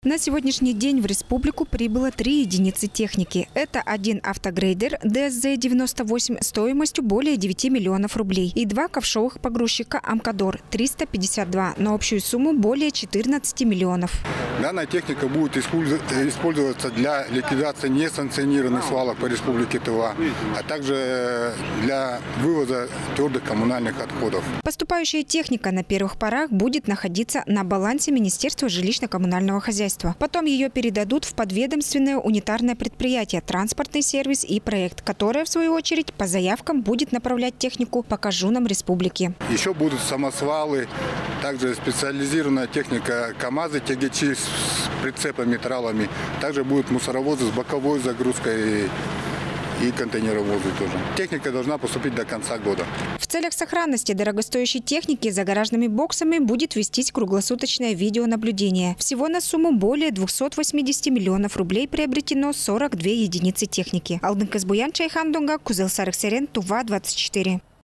На сегодняшний день в республику прибыло 3 единицы техники. Это один автогрейдер ДСЗ-98 стоимостью более 9 миллионов рублей и 2 ковшовых погрузчика «Амкадор» 352 на общую сумму более 14 миллионов. Данная техника будет использоваться для ликвидации несанкционированных свалок по республике Тыва, а также для вывоза твердых коммунальных отходов. Поступающая техника на первых порах будет находиться на балансе Министерства жилищно-коммунального хозяйства. Потом ее передадут в подведомственное унитарное предприятие «Транспортный сервис и проект», которое, в свою очередь, по заявкам будет направлять технику по кожунам республики. Еще будут самосвалы, также специализированная техника КАМАЗы, тягачи с прицепами, тралами. Также будут мусоровозы с боковой загрузкой и контейнеровозы тоже. Техника должна поступить до конца года. В целях сохранности дорогостоящей техники за гаражными боксами будет вестись круглосуточное видеонаблюдение. Всего на сумму более 280 миллионов рублей приобретено 42 единицы техники. Алдын Казбуян, Чайхан Донга, Кузел Сарык Серен, Тува 24.